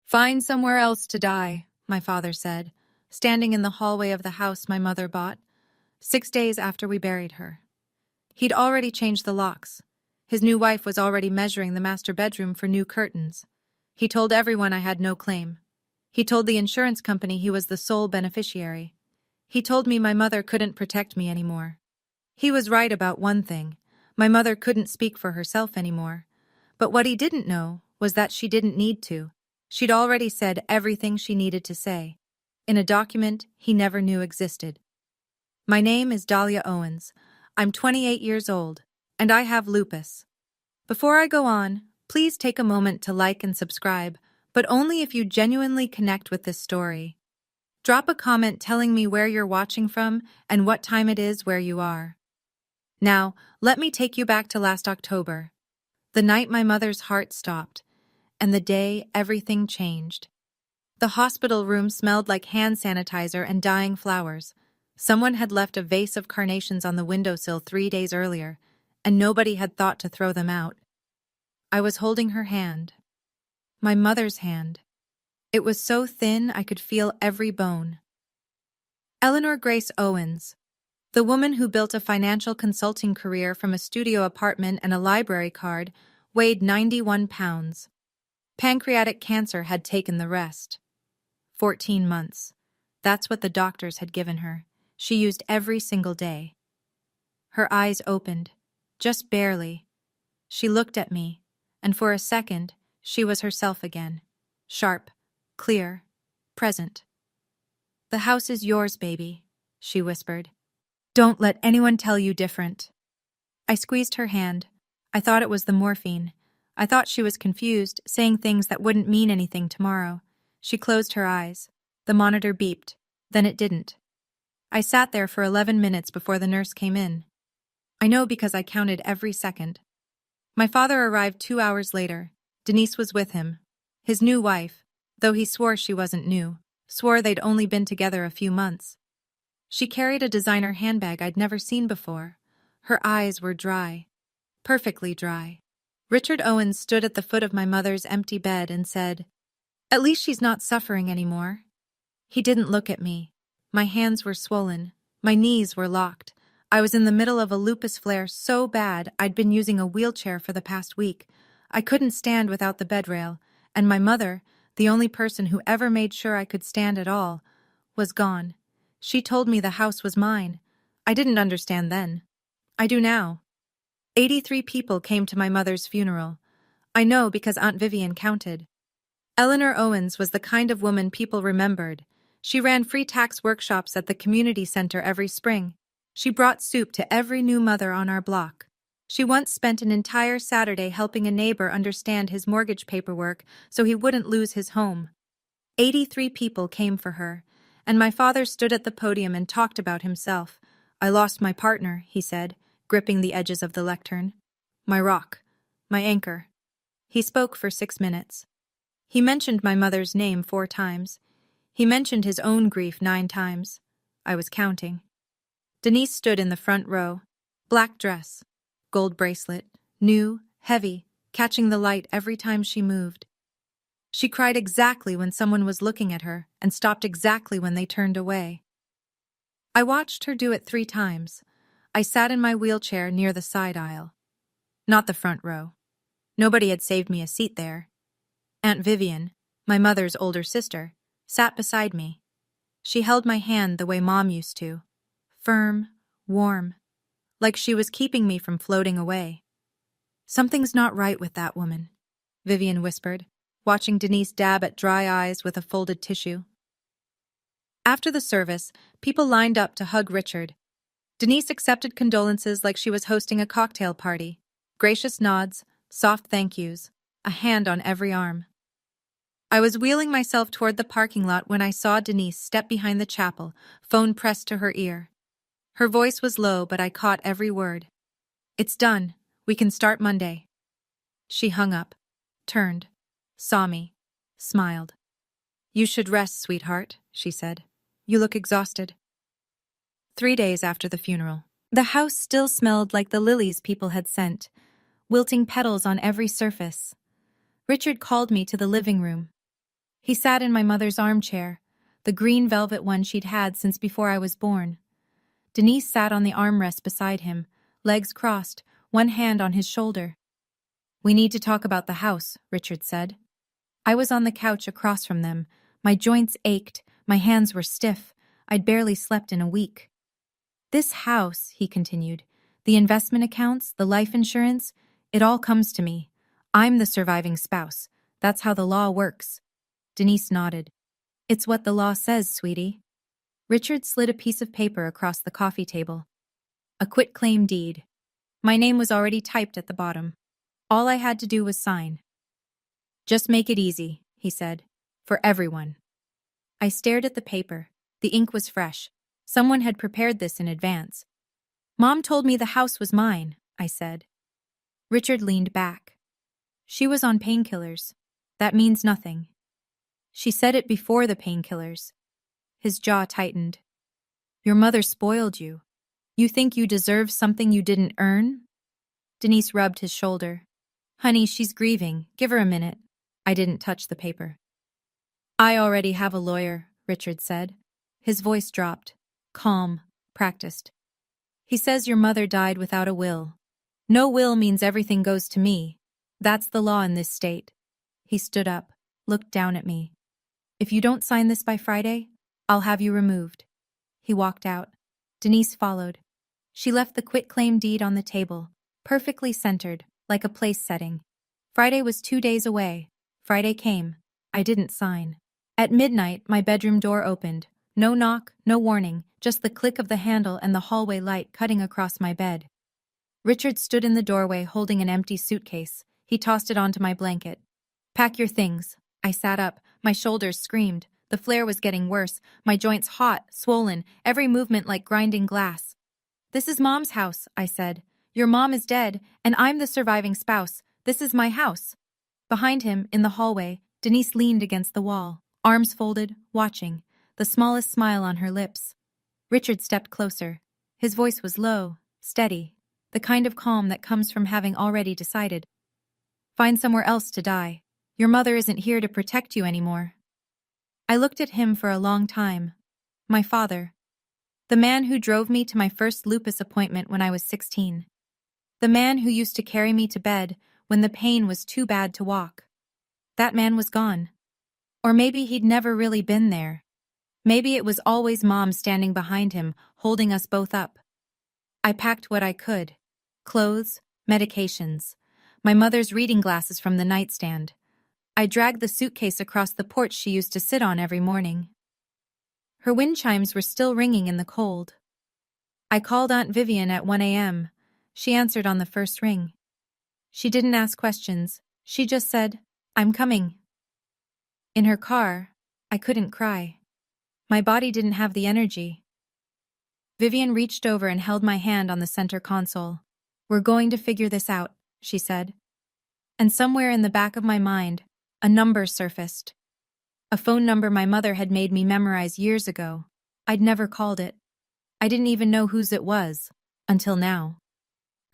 Find somewhere else to die, my father said, standing in the hallway of the house my mother bought, 6 days after we buried her. He'd already changed the locks. His new wife was already measuring the master bedroom for new curtains. He told everyone I had no claim. He told the insurance company he was the sole beneficiary. He told me my mother couldn't protect me anymore. He was right about one thing. My mother couldn't speak for herself anymore. But what he didn't know was that she didn't need to. She'd already said everything she needed to say, in a document he never knew existed. My name is Dahlia Owens. I'm 28 years old, and I have lupus. Before I go on, please take a moment to like and subscribe, but only if you genuinely connect with this story. Drop a comment telling me where you're watching from and what time it is where you are. Now, let me take you back to last October, the night my mother's heart stopped, and the day everything changed. The hospital room smelled like hand sanitizer and dying flowers. Someone had left a vase of carnations on the windowsill 3 days earlier, and nobody had thought to throw them out. I was holding her hand. My mother's hand. It was so thin I could feel every bone. Eleanor Grace Owens, the woman who built a financial consulting career from a studio apartment and a library card, weighed 91 pounds. Pancreatic cancer had taken the rest. 14 months. That's what the doctors had given her. She used every single day. Her eyes opened, just barely. She looked at me, and for a second, she was herself again. Sharp, clear, present. "The house is yours, baby," she whispered. "Don't let anyone tell you different." I squeezed her hand. I thought it was the morphine. I thought she was confused, saying things that wouldn't mean anything tomorrow. She closed her eyes. The monitor beeped. Then it didn't. I sat there for 11 minutes before the nurse came in. I know because I counted every second. My father arrived 2 hours later. Denise was with him. His new wife, though he swore she wasn't new, swore they'd only been together a few months. She carried a designer handbag I'd never seen before. Her eyes were dry. Perfectly dry. Richard Owens stood at the foot of my mother's empty bed and said, "At least she's not suffering anymore." He didn't look at me. My hands were swollen. My knees were locked. I was in the middle of a lupus flare so bad I'd been using a wheelchair for the past week. I couldn't stand without the bed rail, and my mother, the only person who ever made sure I could stand at all, was gone. She told me the house was mine. I didn't understand then. I do now. 83 people came to my mother's funeral. I know because Aunt Vivian counted. Eleanor Owens was the kind of woman people remembered. She ran free tax workshops at the community center every spring. She brought soup to every new mother on our block. She once spent an entire Saturday helping a neighbor understand his mortgage paperwork so he wouldn't lose his home. 83 people came for her, and my father stood at the podium and talked about himself. "I lost my partner," he said, gripping the edges of the lectern. "My rock. My anchor." He spoke for 6 minutes. He mentioned my mother's name 4 times. He mentioned his own grief 9 times. I was counting. Denise stood in the front row. Black dress, gold bracelet, new, heavy, catching the light every time she moved. She cried exactly when someone was looking at her and stopped exactly when they turned away. I watched her do it 3 times. I sat in my wheelchair near the side aisle. Not the front row. Nobody had saved me a seat there. Aunt Vivian, my mother's older sister, sat beside me. She held my hand the way Mom used to. Firm, warm, like she was keeping me from floating away. "Something's not right with that woman," Vivian whispered, watching Denise dab at dry eyes with a folded tissue. After the service, people lined up to hug Richard. Denise accepted condolences like she was hosting a cocktail party. Gracious nods, soft thank yous, a hand on every arm. I was wheeling myself toward the parking lot when I saw Denise step behind the chapel, phone pressed to her ear. Her voice was low, but I caught every word. "It's done. We can start Monday." She hung up, turned, saw me, smiled. "You should rest, sweetheart," she said. "You look exhausted." 3 days after the funeral. The house still smelled like the lilies people had sent, wilting petals on every surface. Richard called me to the living room. He sat in my mother's armchair, the green velvet one she'd had since before I was born. Denise sat on the armrest beside him, legs crossed, one hand on his shoulder. "We need to talk about the house," Richard said. I was on the couch across from them. My joints ached, my hands were stiff. I'd barely slept in a week. "This house," he continued, "the investment accounts, the life insurance, it all comes to me. I'm the surviving spouse. That's how the law works." Denise nodded. "It's what the law says, sweetie." Richard slid a piece of paper across the coffee table. A quitclaim deed. My name was already typed at the bottom. All I had to do was sign. "Just make it easy," he said. "For everyone." I stared at the paper. The ink was fresh. Someone had prepared this in advance. "Mom told me the house was mine," I said. Richard leaned back. "She was on painkillers. That means nothing." "She said it before the painkillers." His jaw tightened. "Your mother spoiled you. You think you deserve something you didn't earn?" Denise rubbed his shoulder. "Honey, she's grieving. Give her a minute." I didn't touch the paper. "I already have a lawyer," Richard said. His voice dropped. Calm, practiced. "He says your mother died without a will. No will means everything goes to me. That's the law in this state." He stood up, looked down at me. "If you don't sign this by Friday, I'll have you removed." He walked out. Denise followed. She left the quitclaim deed on the table, perfectly centered, like a place setting. Friday was 2 days away. Friday came. I didn't sign. At midnight, my bedroom door opened. No knock, no warning, just the click of the handle and the hallway light cutting across my bed. Richard stood in the doorway holding an empty suitcase. He tossed it onto my blanket. "Pack your things." I sat up. My shoulders screamed. The flare was getting worse. My joints hot, swollen, every movement like grinding glass. "This is Mom's house," I said. "Your mom is dead, and I'm the surviving spouse. This is my house." Behind him, in the hallway, Denise leaned against the wall, arms folded, watching, the smallest smile on her lips. Richard stepped closer. His voice was low, steady, the kind of calm that comes from having already decided. "Find somewhere else to die. Your mother isn't here to protect you anymore." I looked at him for a long time. My father. The man who drove me to my first lupus appointment when I was 16. The man who used to carry me to bed when the pain was too bad to walk. That man was gone. Or maybe he'd never really been there. Maybe it was always Mom standing behind him, holding us both up. I packed what I could. Clothes, medications, my mother's reading glasses from the nightstand. I dragged the suitcase across the porch she used to sit on every morning. Her wind chimes were still ringing in the cold. I called Aunt Vivian at 1 a.m. She answered on the first ring. She didn't ask questions. She just said, "I'm coming." In her car, I couldn't cry. My body didn't have the energy. Vivian reached over and held my hand on the center console. "We're going to figure this out," she said. And somewhere in the back of my mind, a number surfaced. A phone number my mother had made me memorize years ago. I'd never called it. I didn't even know whose it was, until now.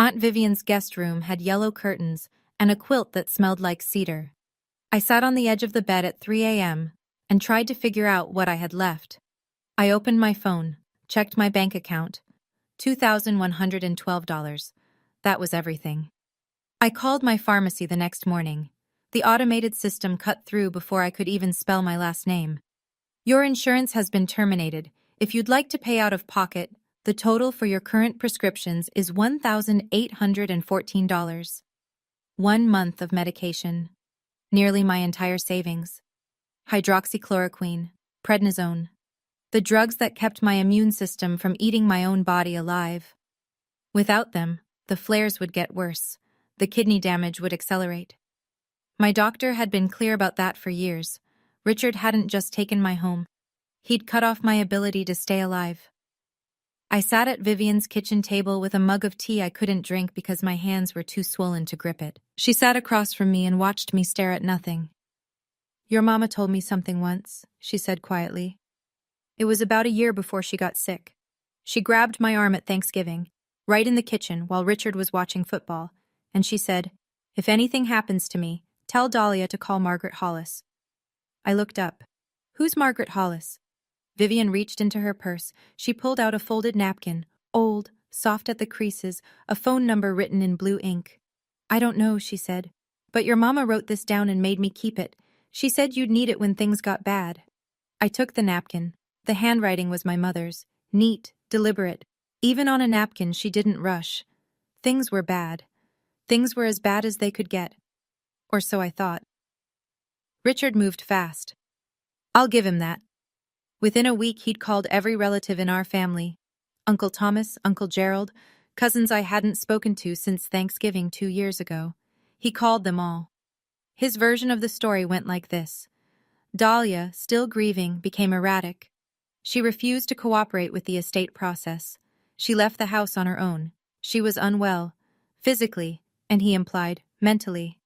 Aunt Vivian's guest room had yellow curtains and a quilt that smelled like cedar. I sat on the edge of the bed at 3 a.m. and tried to figure out what I had left. I opened my phone, checked my bank account. $2,112. That was everything. I called my pharmacy the next morning. The automated system cut through before I could even spell my last name. "Your insurance has been terminated. If you'd like to pay out of pocket, the total for your current prescriptions is $1,814. 1 month of medication. Nearly my entire savings. Hydroxychloroquine, prednisone. The drugs that kept my immune system from eating my own body alive. Without them, the flares would get worse. The kidney damage would accelerate. My doctor had been clear about that for years. Richard hadn't just taken my home. He'd cut off my ability to stay alive. I sat at Vivian's kitchen table with a mug of tea I couldn't drink because my hands were too swollen to grip it. She sat across from me and watched me stare at nothing. "Your mama told me something once," she said quietly. "It was about a year before she got sick. She grabbed my arm at Thanksgiving, right in the kitchen while Richard was watching football, and she said, 'If anything happens to me, tell Dahlia to call Margaret Hollis.' I looked up. Who's Margaret Hollis? Vivian reached into her purse. She pulled out a folded napkin, old, soft at the creases, a phone number written in blue ink. I don't know, she said. But your mama wrote this down and made me keep it. She said you'd need it when things got bad. I took the napkin. The handwriting was my mother's. Neat, deliberate. Even on a napkin, she didn't rush. Things were bad. Things were as bad as they could get. Or so I thought. Richard moved fast. I'll give him that. Within a week, he'd called every relative in our family. Uncle Thomas, Uncle Gerald, cousins I hadn't spoken to since Thanksgiving 2 years ago. He called them all. His version of the story went like this. Dahlia, still grieving, became erratic. She refused to cooperate with the estate process. She left the house on her own. She was unwell, physically, and he implied, mentally.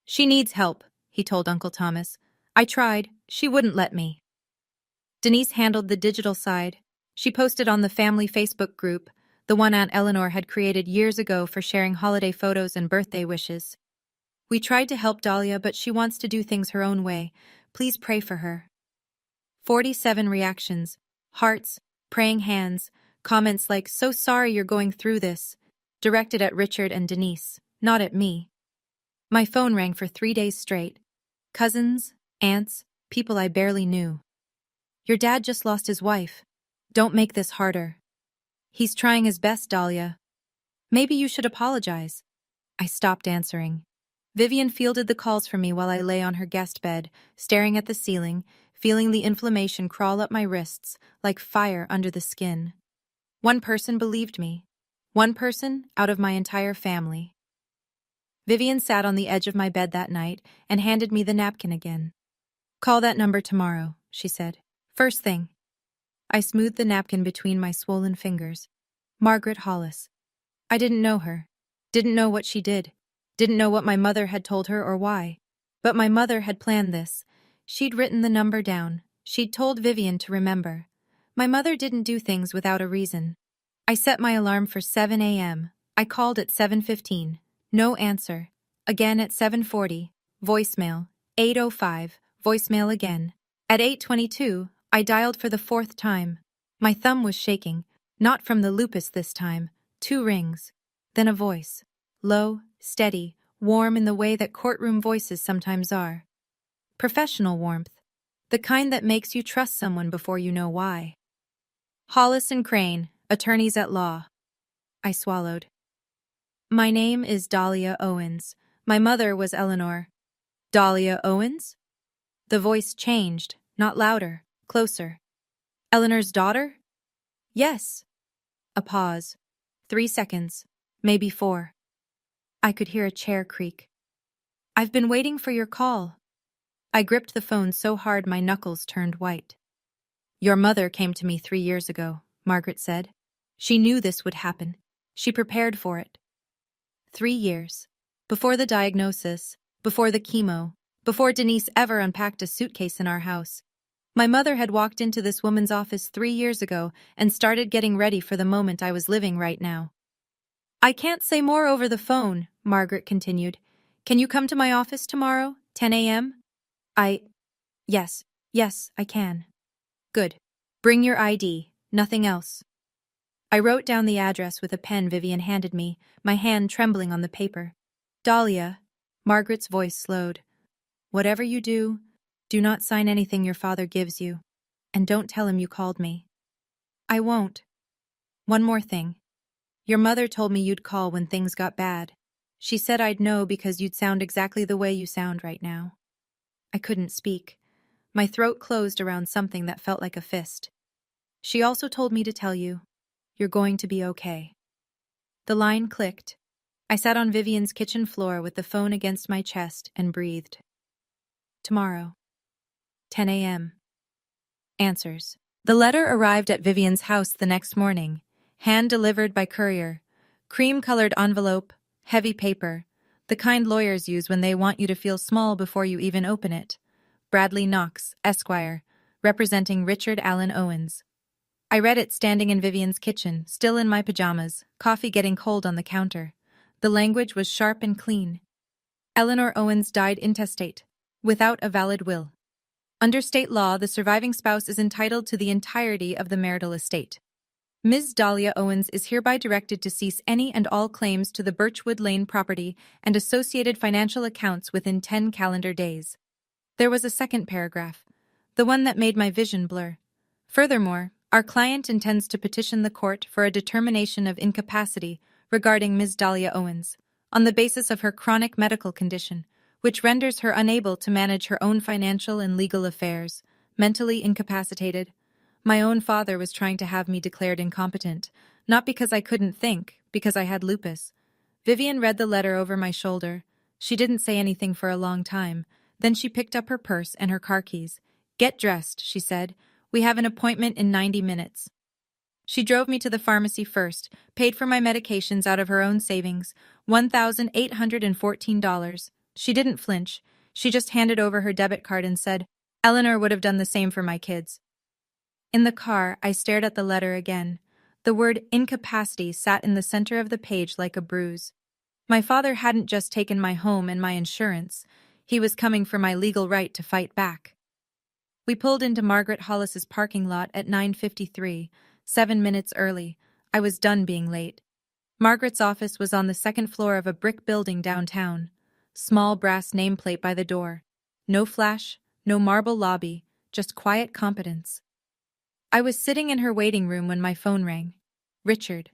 She needs help, he told Uncle Thomas. I tried. She wouldn't let me. Denise handled the digital side. She posted on the family Facebook group, the one Aunt Eleanor had created years ago for sharing holiday photos and birthday wishes. We tried to help Dahlia, but she wants to do things her own way. Please pray for her. 47 reactions, hearts, praying hands, comments like, so sorry you're going through this, directed at Richard and Denise, not at me. My phone rang for 3 days straight. Cousins, aunts, people I barely knew. Your dad just lost his wife. Don't make this harder. He's trying his best, Dahlia. Maybe you should apologize. I stopped answering. Vivian fielded the calls for me while I lay on her guest bed, staring at the ceiling, feeling the inflammation crawl up my wrists like fire under the skin. One person believed me. One person out of my entire family. Vivian sat on the edge of my bed that night and handed me the napkin again. Call that number tomorrow, she said. First thing. I smoothed the napkin between my swollen fingers. Margaret Hollis. I didn't know her. Didn't know what she did. Didn't know what my mother had told her or why. But my mother had planned this. She'd written the number down. She'd told Vivian to remember. My mother didn't do things without a reason. I set my alarm for 7 a.m. I called at 7:15. No answer. Again at 7:40. Voicemail. 8:05. Voicemail again. At 8:22, I dialed for the 4th time. My thumb was shaking. Not from the lupus this time. 2 rings. Then a voice. Low, steady, warm in the way that courtroom voices sometimes are. Professional warmth. The kind that makes you trust someone before you know why. Hollis and Crane, attorneys at law. I swallowed. My name is Dahlia Owens. My mother was Eleanor. Dahlia Owens? The voice changed, not louder, closer. Eleanor's daughter? Yes. A pause. 3 seconds, maybe 4. I could hear a chair creak. I've been waiting for your call. I gripped the phone so hard my knuckles turned white. Your mother came to me 3 years ago, Margaret said. She knew this would happen. She prepared for it. 3 years. Before the diagnosis, before the chemo, before Denise ever unpacked a suitcase in our house. My mother had walked into this woman's office 3 years ago and started getting ready for the moment I was living right now. I can't say more over the phone, Margaret continued. Can you come to my office tomorrow, 10 a.m.? Yes, I can. Good. Bring your ID, nothing else. I wrote down the address with a pen Vivian handed me, my hand trembling on the paper. Dahlia, Margaret's voice slowed. Whatever you do, do not sign anything your father gives you, and don't tell him you called me. I won't. One more thing. Your mother told me you'd call when things got bad. She said I'd know because you'd sound exactly the way you sound right now. I couldn't speak. My throat closed around something that felt like a fist. She also told me to tell you, you're going to be okay. The line clicked. I sat on Vivian's kitchen floor with the phone against my chest and breathed. Tomorrow. 10 a.m. Answers. The letter arrived at Vivian's house the next morning, hand-delivered by courier. Cream-colored envelope, heavy paper, the kind lawyers use when they want you to feel small before you even open it. Bradley Knox, Esquire, representing Richard Allen Owens. I read it standing in Vivian's kitchen, still in my pajamas, coffee getting cold on the counter. The language was sharp and clean. Eleanor Owens died intestate, without a valid will. Under state law, the surviving spouse is entitled to the entirety of the marital estate. Ms. Dahlia Owens is hereby directed to cease any and all claims to the Birchwood Lane property and associated financial accounts within 10 calendar days. There was a second paragraph, the one that made my vision blur. Furthermore, our client intends to petition the court for a determination of incapacity regarding Ms. Dahlia Owens, on the basis of her chronic medical condition, which renders her unable to manage her own financial and legal affairs, mentally incapacitated. My own father was trying to have me declared incompetent, not because I couldn't think, because I had lupus. Vivian read the letter over my shoulder. She didn't say anything for a long time. Then she picked up her purse and her car keys. "Get dressed," she said. "We have an appointment in 90 minutes." She drove me to the pharmacy first, paid for my medications out of her own savings, $1,814. She didn't flinch. She just handed over her debit card and said, "Eleanor would have done the same for my kids." In the car, I stared at the letter again. The word incapacity sat in the center of the page like a bruise. My father hadn't just taken my home and my insurance. He was coming for my legal right to fight back. We pulled into Margaret Hollis's parking lot at 9:53, 7 minutes early. I was done being late. Margaret's office was on the second floor of a brick building downtown. Small brass nameplate by the door. No flash, no marble lobby, just quiet competence. I was sitting in her waiting room when my phone rang. Richard.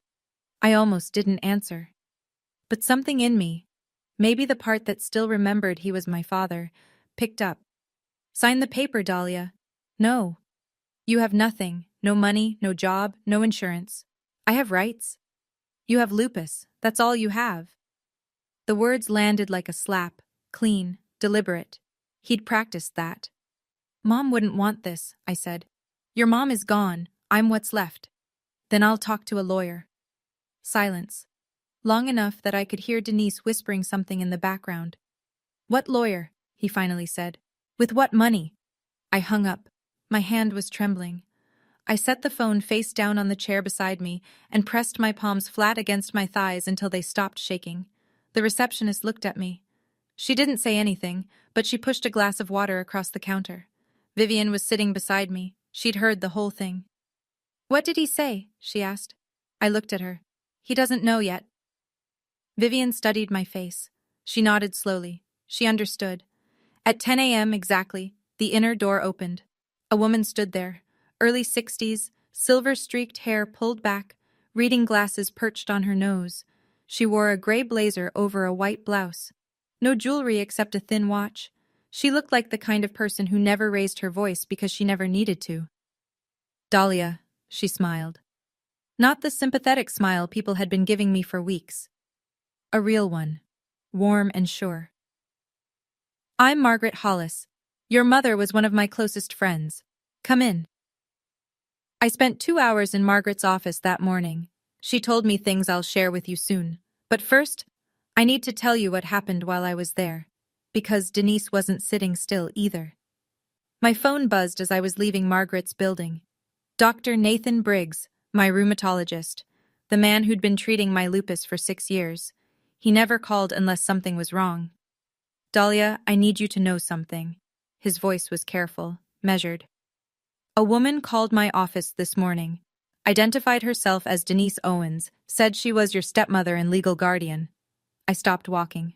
I almost didn't answer. But something in me, maybe the part that still remembered he was my father, picked up. "Sign the paper, Dahlia." "No. You have nothing, no money, no job, no insurance. I have rights. You have lupus, that's all you have." The words landed like a slap, clean, deliberate. He'd practiced that. "Mom wouldn't want this," I said. "Your mom is gone, I'm what's left. Then I'll talk to a lawyer." Silence. Long enough that I could hear Denise whispering something in the background. "What lawyer?" he finally said. "With what money?" I hung up. My hand was trembling. I set the phone face down on the chair beside me and pressed my palms flat against my thighs until they stopped shaking. The receptionist looked at me. She didn't say anything, but she pushed a glass of water across the counter. Vivian was sitting beside me. She'd heard the whole thing. "What did he say?" she asked. I looked at her. "He doesn't know yet." Vivian studied my face. She nodded slowly. She understood. At 10 a.m. exactly, the inner door opened. A woman stood there, early 60s, silver-streaked hair pulled back, reading glasses perched on her nose. She wore a gray blazer over a white blouse. No jewelry except a thin watch. She looked like the kind of person who never raised her voice because she never needed to. "Dahlia," she smiled. Not the sympathetic smile people had been giving me for weeks. A real one. Warm and sure. "I'm Margaret Hollis. Your mother was one of my closest friends. Come in." I spent 2 hours in Margaret's office that morning. She told me things I'll share with you soon. But first, I need to tell you what happened while I was there. Because Denise wasn't sitting still either. My phone buzzed as I was leaving Margaret's building. Dr. Nathan Briggs, my rheumatologist, the man who'd been treating my lupus for 6 years. He never called unless something was wrong. "Dahlia, I need you to know something." His voice was careful, measured. "A woman called my office this morning, identified herself as Denise Owens, said she was your stepmother and legal guardian." I stopped walking.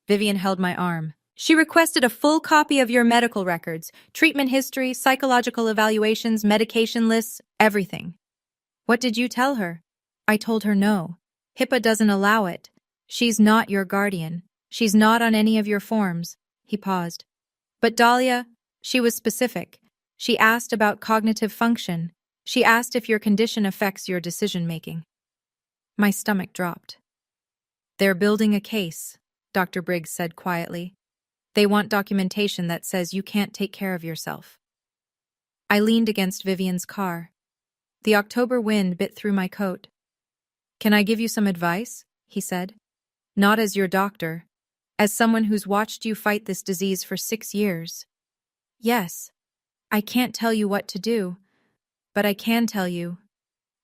Vivian held my arm. "She requested a full copy of your medical records, treatment history, psychological evaluations, medication lists, everything." "What did you tell her?" "I told her no. HIPAA doesn't allow it. She's not your guardian. She's not on any of your forms." He paused. "But Dahlia," she was specific. She asked about cognitive function. She asked if your condition affects your decision-making. My stomach dropped. "They're building a case," Dr. Briggs said quietly. "They want documentation that says you can't take care of yourself." I leaned against Vivian's car. The October wind bit through my coat. "Can I give you some advice?" he said. "Not as your doctor. As someone who's watched you fight this disease for 6 years. Yes. I can't tell you what to do, but I can tell you,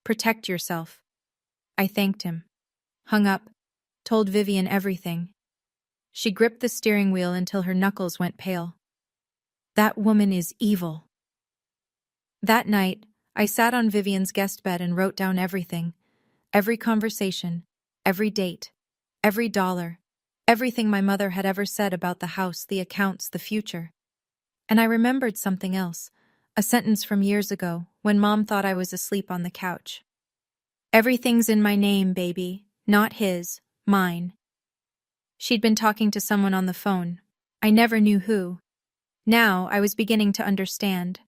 protect yourself." I thanked him. Hung up. Told Vivian everything. She gripped the steering wheel until her knuckles went pale. That woman is evil. That night, I sat on Vivian's guest bed and wrote down everything. Every conversation, every date, every dollar, everything my mother had ever said about the house, the accounts, the future. And I remembered something else, a sentence from years ago when Mom thought I was asleep on the couch. Everything's in my name, baby, not his, mine. She'd been talking to someone on the phone. I never knew who. Now I was beginning to understand.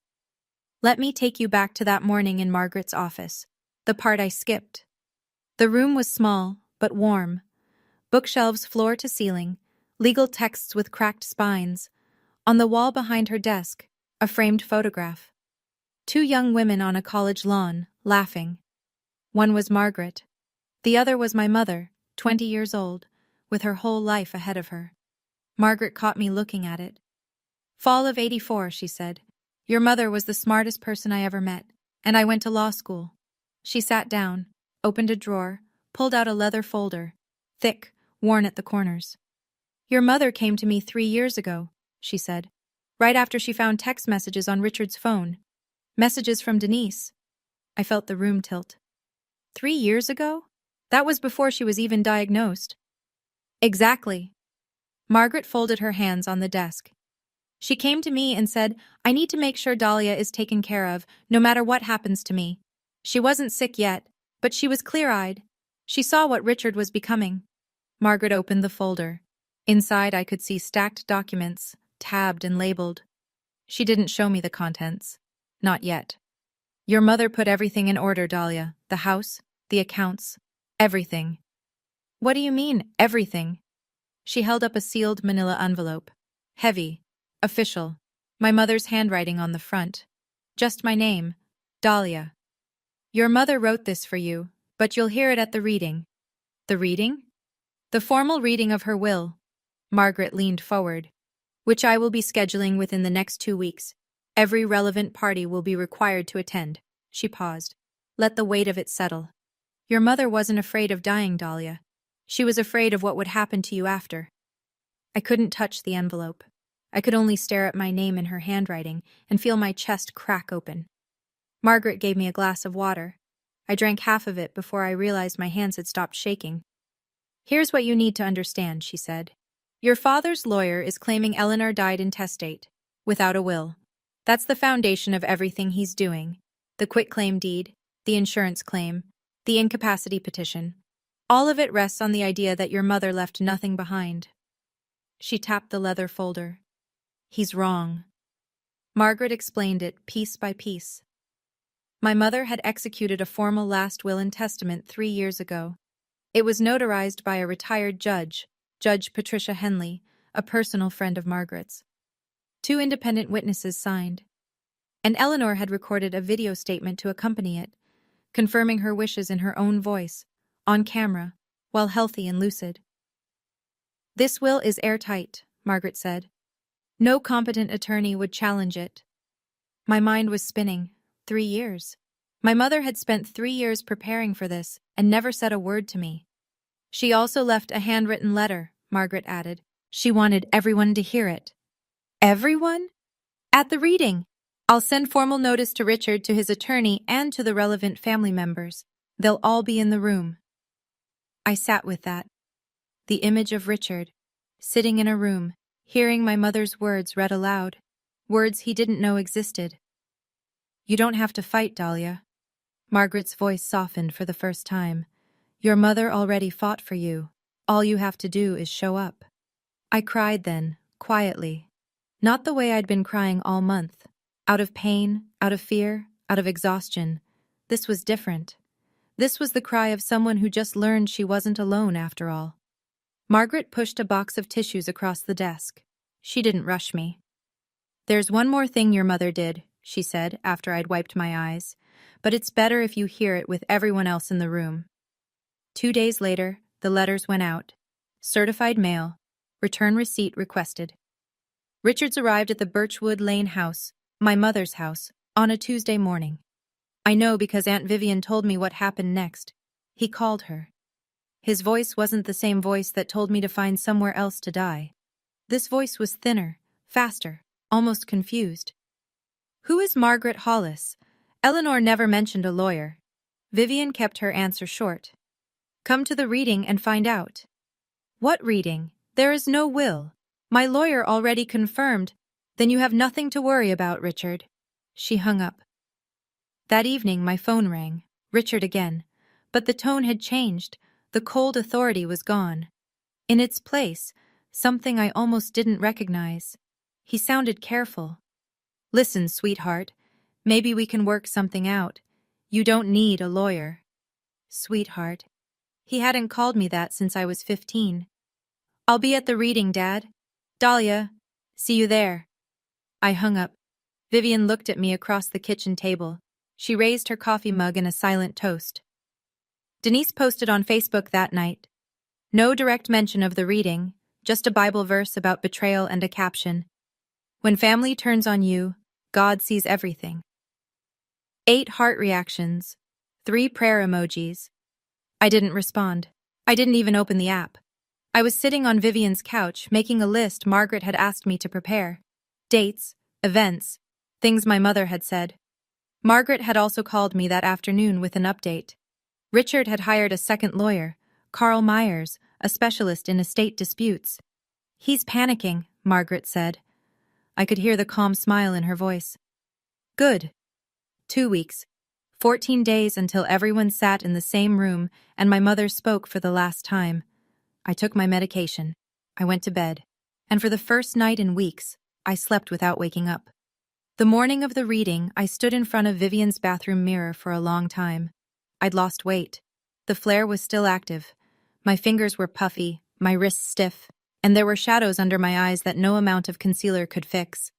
Let me take you back to that morning in Margaret's office, the part I skipped. The room was small, but warm. Bookshelves floor to ceiling, legal texts with cracked spines. On the wall behind her desk, a framed photograph. Two young women on a college lawn, laughing. One was Margaret. The other was my mother, 20 years old, with her whole life ahead of her. Margaret caught me looking at it. Fall of '84, she said. Your mother was the smartest person I ever met, and I went to law school. She sat down, opened a drawer, pulled out a leather folder, thick, worn at the corners. Your mother came to me 3 years ago, she said, right after she found text messages on Richard's phone. Messages from Denise. I felt the room tilt. 3 years ago? That was before she was even diagnosed. Exactly. Margaret folded her hands on the desk. She came to me and said, I need to make sure Dahlia is taken care of, no matter what happens to me. She wasn't sick yet, but she was clear-eyed. She saw what Richard was becoming. Margaret opened the folder. Inside I could see stacked documents, tabbed and labeled. She didn't show me the contents. Not yet. Your mother put everything in order, Dahlia. The house, the accounts, everything. What do you mean, everything? She held up a sealed manila envelope. Heavy. Official. My mother's handwriting on the front. Just my name. Dahlia. Your mother wrote this for you, but you'll hear it at the reading. The reading? The formal reading of her will. Margaret leaned forward. Which I will be scheduling within the next 2 weeks. Every relevant party will be required to attend. She paused. Let the weight of it settle. Your mother wasn't afraid of dying, Dahlia. She was afraid of what would happen to you after. I couldn't touch the envelope. I could only stare at my name in her handwriting and feel my chest crack open. Margaret gave me a glass of water. I drank half of it before I realized my hands had stopped shaking. Here's what you need to understand, she said. Your father's lawyer is claiming Eleanor died intestate, without a will. That's the foundation of everything he's doing. The quitclaim deed, the insurance claim, the incapacity petition. All of it rests on the idea that your mother left nothing behind. She tapped the leather folder. He's wrong. Margaret explained it piece by piece. My mother had executed a formal last will and testament 3 years ago. It was notarized by a retired judge, Judge Patricia Henley, a personal friend of Margaret's. 2 independent witnesses signed. And Eleanor had recorded a video statement to accompany it, confirming her wishes in her own voice, on camera, while healthy and lucid. This will is airtight, Margaret said. No competent attorney would challenge it. My mind was spinning. 3 years. My mother had spent 3 years preparing for this and never said a word to me. She also left a handwritten letter, Margaret added. She wanted everyone to hear it. Everyone? At the reading. I'll send formal notice to Richard, to his attorney, and to the relevant family members. They'll all be in the room. I sat with that. The image of Richard, sitting in a room, hearing my mother's words read aloud, words he didn't know existed. You don't have to fight, Dahlia. Margaret's voice softened for the first time. Your mother already fought for you. All you have to do is show up. I cried then, quietly. Not the way I'd been crying all month. Out of pain, out of fear, out of exhaustion. This was different. This was the cry of someone who just learned she wasn't alone after all. Margaret pushed a box of tissues across the desk. She didn't rush me. There's one more thing your mother did, she said after I'd wiped my eyes, but it's better if you hear it with everyone else in the room. 2 days later, the letters went out. Certified mail. Return receipt requested. Richards arrived at the Birchwood Lane house, my mother's house, on a Tuesday morning. I know because Aunt Vivian told me what happened next. He called her. His voice wasn't the same voice that told me to find somewhere else to die. This voice was thinner, faster, almost confused. "Who is Margaret Hollis?" Eleanor never mentioned a lawyer. Vivian kept her answer short. "Come to the reading and find out." "What reading? There is no will. My lawyer already confirmed." "Then you have nothing to worry about, Richard." She hung up. That evening my phone rang. Richard again. But the tone had changed. The cold authority was gone. In its place, something I almost didn't recognize. He sounded careful. "Listen, sweetheart. Maybe we can work something out. You don't need a lawyer." Sweetheart. He hadn't called me that since I was 15. "I'll be at the reading, Dad. Dahlia. See you there." I hung up. Vivian looked at me across the kitchen table. She raised her coffee mug in a silent toast. Denise posted on Facebook that night. No direct mention of the reading, just a Bible verse about betrayal and a caption. "When family turns on you, God sees everything." 8 heart reactions. 3 prayer emojis. I didn't respond. I didn't even open the app. I was sitting on Vivian's couch, making a list Margaret had asked me to prepare. Dates, events, things my mother had said. Margaret had also called me that afternoon with an update. Richard had hired a second lawyer, Carl Myers, a specialist in estate disputes. "He's panicking," Margaret said. I could hear the calm smile in her voice. "Good." 2 weeks. 14 days until everyone sat in the same room and my mother spoke for the last time. I took my medication. I went to bed. And for the first night in weeks, I slept without waking up. The morning of the reading, I stood in front of Vivian's bathroom mirror for a long time. I'd lost weight. The flare was still active. My fingers were puffy, my wrists stiff, and there were shadows under my eyes that no amount of concealer could fix.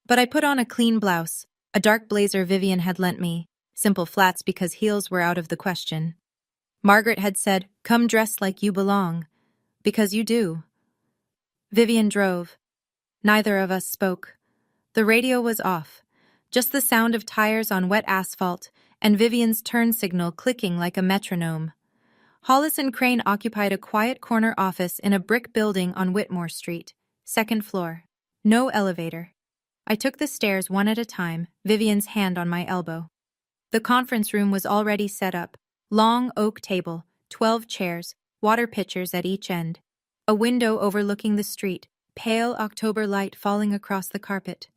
But I put on a clean blouse, a dark blazer Vivian had lent me, simple flats because heels were out of the question. Margaret had said, "Come dressed like you belong." Because you do. Vivian drove. Neither of us spoke. The radio was off, just the sound of tires on wet asphalt and Vivian's turn signal clicking like a metronome. Hollis and Crane occupied a quiet corner office in a brick building on Whitmore Street, 2nd floor. No elevator. I took the stairs one at a time, Vivian's hand on my elbow. The conference room was already set up. Long oak table, 12 chairs, water pitchers at each end. A window overlooking the street, pale October light falling across the carpet.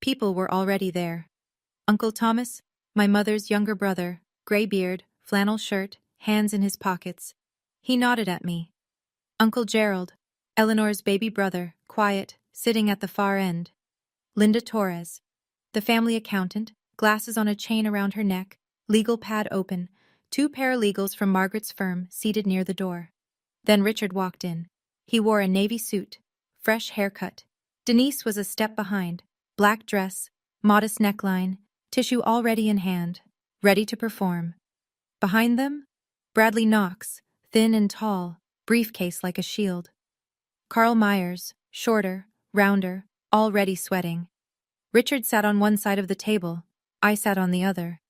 People were already there. Uncle Thomas, my mother's younger brother, gray beard, flannel shirt, hands in his pockets. He nodded at me. Uncle Gerald, Eleanor's baby brother, quiet, sitting at the far end. Linda Torres, the family accountant, glasses on a chain around her neck, legal pad open, 2 paralegals from Margaret's firm seated near the door. Then Richard walked in. He wore a navy suit, fresh haircut. Denise was a step behind, black dress, modest neckline, tissue already in hand, ready to perform. Behind them, Bradley Knox, thin and tall, briefcase like a shield. Carl Myers, shorter, rounder, already sweating. Richard sat on one side of the table. I sat on the other.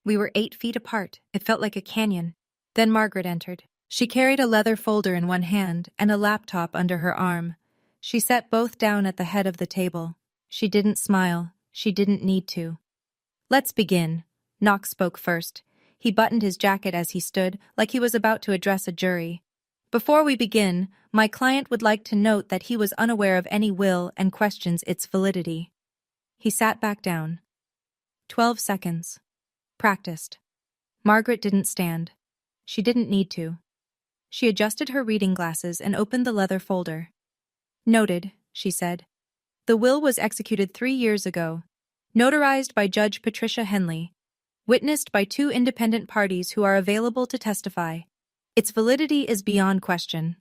We were 8 feet apart. It felt like a canyon. Then Margaret entered. She carried a leather folder in one hand and a laptop under her arm. She sat both down at the head of the table. She didn't smile. She didn't need to. "Let's begin." Knox spoke first. He buttoned his jacket as he stood, like he was about to address a jury. "Before we begin, my client would like to note that he was unaware of any will and questions its validity." He sat back down. 12 seconds. Practiced. Margaret didn't stand. She didn't need to. She adjusted her reading glasses and opened the leather folder. "Noted," she said. "The will was executed 3 years ago. Notarized by Judge Patricia Henley. Witnessed by 2 independent parties who are available to testify. Its validity is beyond question."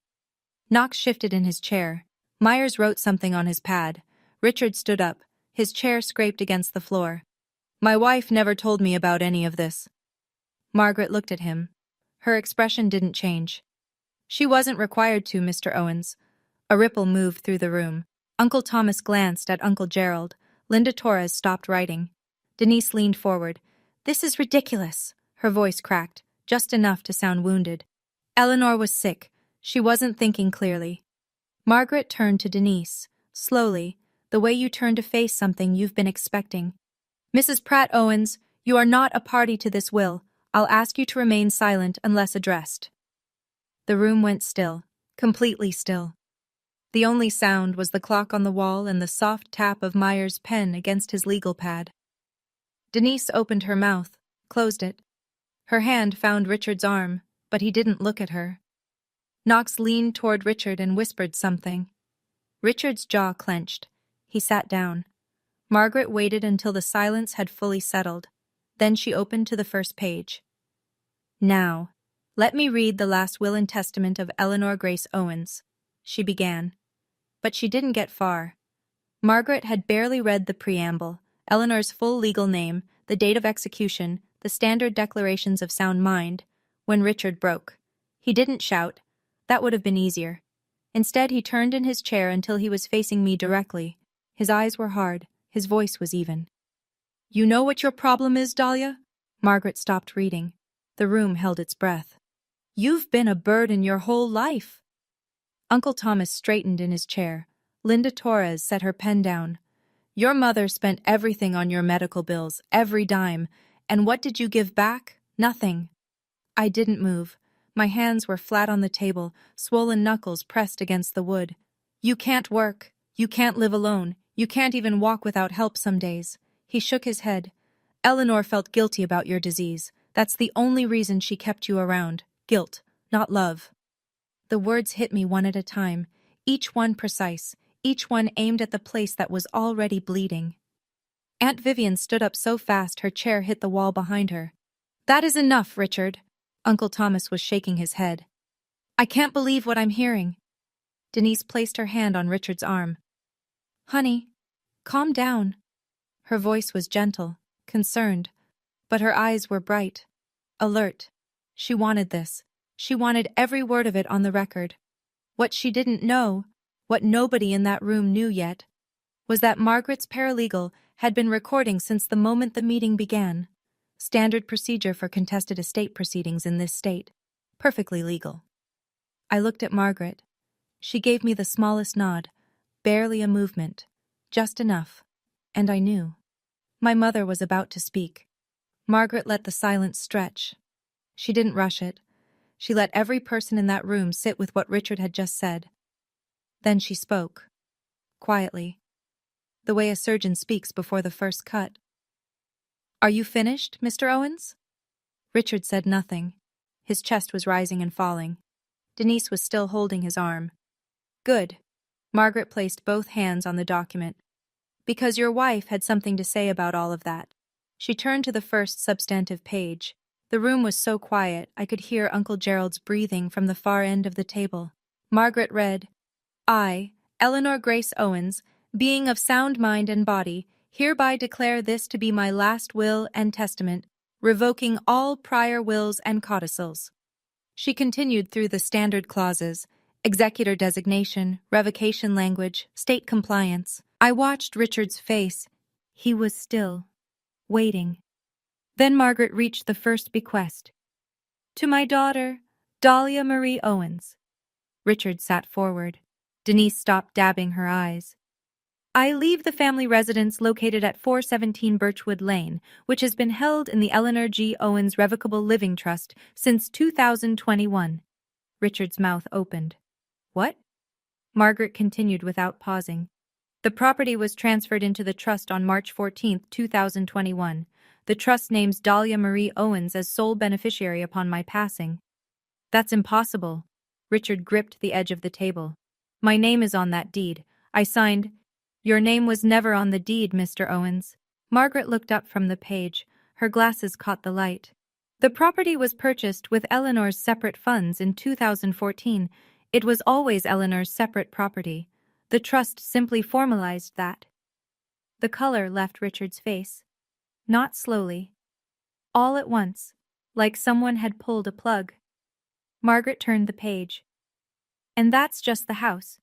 Knox shifted in his chair. Myers wrote something on his pad. Richard stood up. His chair scraped against the floor. "My wife never told me about any of this." Margaret looked at him. Her expression didn't change. "She wasn't required to, Mr. Owens." A ripple moved through the room. Uncle Thomas glanced at Uncle Gerald. Linda Torres stopped writing. Denise leaned forward. "This is ridiculous." Her voice cracked, just enough to sound wounded. Eleanor was sick. She wasn't thinking clearly. Margaret turned to Denise. Slowly, the way you turn to face something you've been expecting. Mrs. Pratt Owens, you are not a party to this will. I'll ask you to remain silent unless addressed. The room went still, completely still. The only sound was the clock on the wall and the soft tap of Meyer's pen against his legal pad. Denise opened her mouth, closed it. Her hand found Richard's arm, but he didn't look at her. Knox leaned toward Richard and whispered something. Richard's jaw clenched. He sat down. Margaret waited until the silence had fully settled. Then she opened to the first page. Now, let me read the last will and testament of Eleanor Grace Owens, she began. But she didn't get far. Margaret had barely read the preamble, Eleanor's full legal name, the date of execution, the standard declarations of sound mind, when Richard broke. He didn't shout. That would have been easier. Instead, he turned in his chair until he was facing me directly. His eyes were hard. His voice was even. You know what your problem is, Dahlia? Margaret stopped reading. The room held its breath. You've been a burden your whole life. Uncle Thomas straightened in his chair. Linda Torres set her pen down. Your mother spent everything on your medical bills, every dime. And what did you give back? Nothing. I didn't move. My hands were flat on the table, swollen knuckles pressed against the wood. You can't work. You can't live alone. You can't even walk without help some days. He shook his head. Eleanor felt guilty about your disease. That's the only reason she kept you around. Guilt, not love. The words hit me one at a time, each one precise, each one aimed at the place that was already bleeding. Aunt Vivian stood up so fast her chair hit the wall behind her. That is enough, Richard. Uncle Thomas was shaking his head. I can't believe what I'm hearing. Denise placed her hand on Richard's arm. Honey, calm down. Her voice was gentle, concerned, but her eyes were bright, alert. She wanted this. She wanted every word of it on the record. What she didn't know, what nobody in that room knew yet, was that Margaret's paralegal had been recording since the moment the meeting began. Standard procedure for contested estate proceedings in this state. Perfectly legal. I looked at Margaret. She gave me the smallest nod, barely a movement, just enough, and I knew. My mother was about to speak. Margaret let the silence stretch. She didn't rush it. She let every person in that room sit with what Richard had just said. Then she spoke. Quietly. The way a surgeon speaks before the first cut. Are you finished, Mr. Owens? Richard said nothing. His chest was rising and falling. Denise was still holding his arm. Good. Margaret placed both hands on the document. Because your wife had something to say about all of that. She turned to the first substantive page. The room was so quiet I could hear Uncle Gerald's breathing from the far end of the table. Margaret read, I, Eleanor Grace Owens, being of sound mind and body, hereby declare this to be my last will and testament, revoking all prior wills and codicils. She continued through the standard clauses, executor designation, revocation language, state compliance. I watched Richard's face. He was still, waiting. Then Margaret reached the first bequest. To my daughter, Dahlia Marie Owens. Richard sat forward. Denise stopped dabbing her eyes. I leave the family residence located at 417 Birchwood Lane, which has been held in the Eleanor G. Owens Revocable Living Trust since 2021. Richard's mouth opened. What? Margaret continued without pausing. The property was transferred into the trust on March 14, 2021. The trust names Dahlia Marie Owens as sole beneficiary upon my passing. That's impossible. Richard gripped the edge of the table. My name is on that deed. I signed. Your name was never on the deed, Mr. Owens. Margaret looked up from the page. Her glasses caught the light. The property was purchased with Eleanor's separate funds in 2014. It was always Eleanor's separate property. The trust simply formalized that. The color left Richard's face. Not slowly. All at once, like someone had pulled a plug. Margaret turned the page. And that's just the house.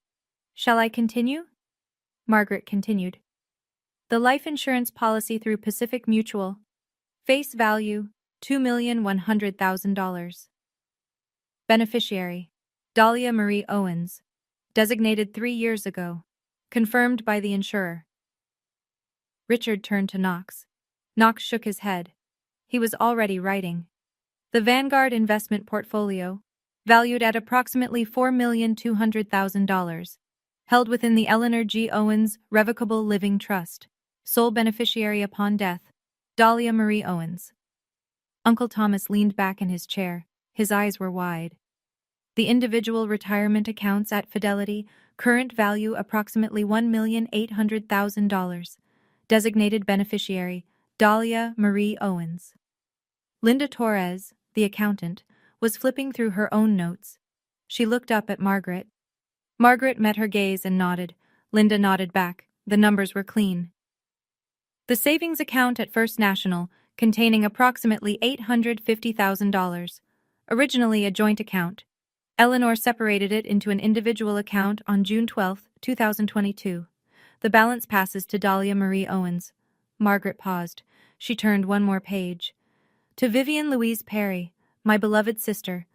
Shall I continue? Margaret continued. The life insurance policy through Pacific Mutual. Face value, $2,100,000. Beneficiary, Dahlia Marie Owens. Designated 3 years ago. Confirmed by the insurer. Richard turned to Knox. Knox shook his head. He was already writing. The Vanguard investment portfolio, valued at approximately $4,200,000, held within the Eleanor G. Owens Revocable Living Trust, sole beneficiary upon death, Dahlia Marie Owens. Uncle Thomas leaned back in his chair. His eyes were wide. The individual retirement accounts at Fidelity, current value approximately $1,800,000. Designated beneficiary, Dahlia Marie Owens. Linda Torres, the accountant, was flipping through her own notes. She looked up at Margaret. Margaret met her gaze and nodded. Linda nodded back. The numbers were clean. The savings account at First National, containing approximately $850,000. Originally a joint account. Eleanor separated it into an individual account on June 12, 2022. The balance passes to Dahlia Marie Owens. Margaret paused. She turned one more page. To Vivian Louise Perry, my beloved sister,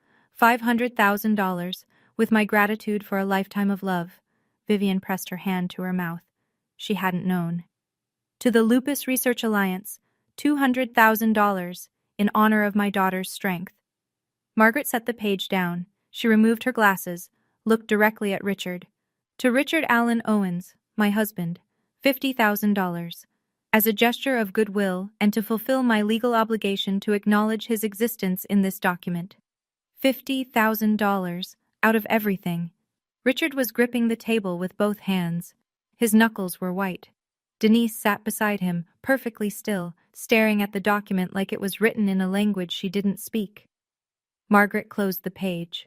$500,000, with my gratitude for a lifetime of love. Vivian pressed her hand to her mouth. She hadn't known. To the Lupus Research Alliance, $200,000, in honor of my daughter's strength. Margaret set the page down. She removed her glasses, looked directly at Richard. To Richard Allen Owens, my husband, $50,000. As a gesture of goodwill and to fulfill my legal obligation to acknowledge his existence in this document. $50,000, out of everything. Richard was gripping the table with both hands. His knuckles were white. Denise sat beside him, perfectly still, staring at the document like it was written in a language she didn't speak. Margaret closed the page.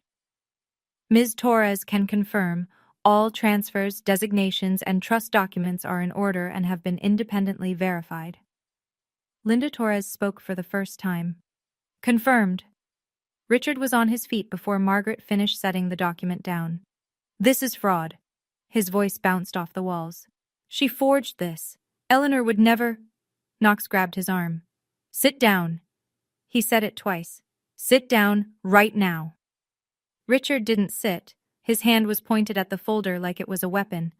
Ms. Torres can confirm all transfers, designations, and trust documents are in order and have been independently verified. Linda Torres spoke for the first time. Confirmed. Richard was on his feet before Margaret finished setting the document down. This is fraud. His voice bounced off the walls. She forged this. Eleanor would never... Knox grabbed his arm. Sit down. He said it twice. Sit down, right now. Richard didn't sit. His hand was pointed at the folder like it was a weapon.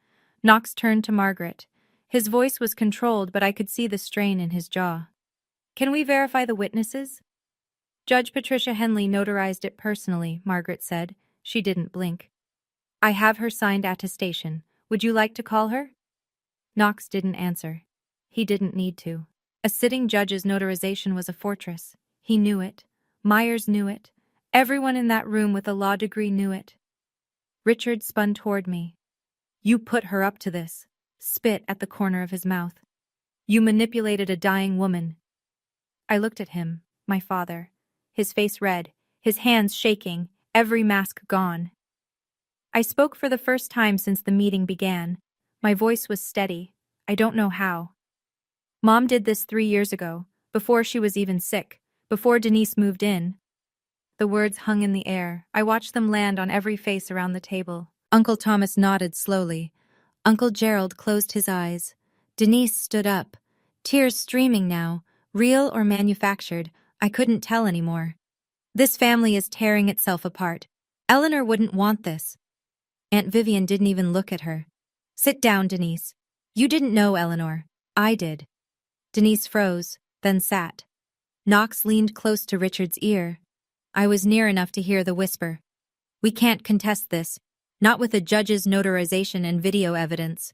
Knox turned to Margaret. His voice was controlled, but I could see the strain in his jaw. Can we verify the witnesses? Judge Patricia Henley notarized it personally, Margaret said. She didn't blink. I have her signed attestation. Would you like to call her? Knox didn't answer. He didn't need to. A sitting judge's notarization was a fortress. He knew it. Myers knew it. Everyone in that room with a law degree knew it. Richard spun toward me. You put her up to this. Spit at the corner of his mouth. You manipulated a dying woman. I looked at him, my father. His face red, his hands shaking, every mask gone. I spoke for the first time since the meeting began. My voice was steady. I don't know how. Mom did this 3 years ago, before she was even sick, before Denise moved in. The words hung in the air. I watched them land on every face around the table. Uncle Thomas nodded slowly. Uncle Gerald closed his eyes. Denise stood up. Tears streaming now, real or manufactured, I couldn't tell anymore. This family is tearing itself apart. Eleanor wouldn't want this. Aunt Vivian didn't even look at her. Sit down, Denise. You didn't know Eleanor. I did. Denise froze, then sat. Knox leaned close to Richard's ear. I was near enough to hear the whisper. We can't contest this, not with a judge's notarization and video evidence.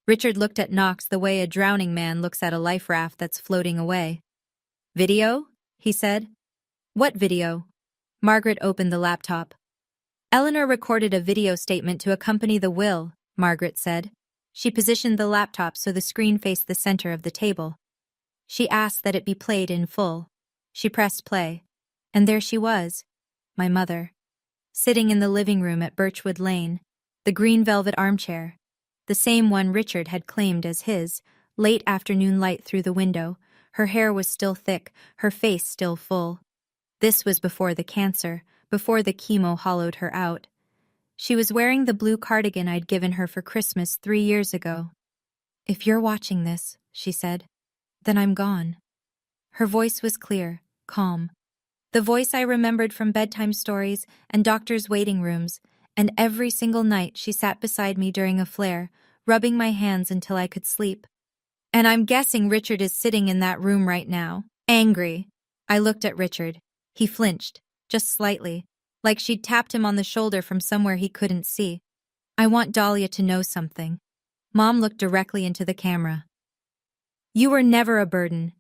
Richard looked at Knox the way a drowning man looks at a life raft that's floating away. Video? He said. What video? Margaret opened the laptop. Eleanor recorded a video statement to accompany the will, Margaret said. She positioned the laptop so the screen faced the center of the table. She asked that it be played in full. She pressed play. And there she was, my mother, sitting in the living room at Birchwood Lane, the green velvet armchair, the same one Richard had claimed as his, late afternoon light through the window. Her hair was still thick, her face still full. This was before the cancer, before the chemo hollowed her out. She was wearing the blue cardigan I'd given her for Christmas 3 years ago. If you're watching this, she said, then I'm gone. Her voice was clear, calm. The voice I remembered from bedtime stories and doctors' waiting rooms, and every single night she sat beside me during a flare, rubbing my hands until I could sleep. And I'm guessing Richard is sitting in that room right now, angry. I looked at Richard. He flinched, just slightly, like she'd tapped him on the shoulder from somewhere he couldn't see. I want Dahlia to know something. Mom looked directly into the camera. You were never a burden.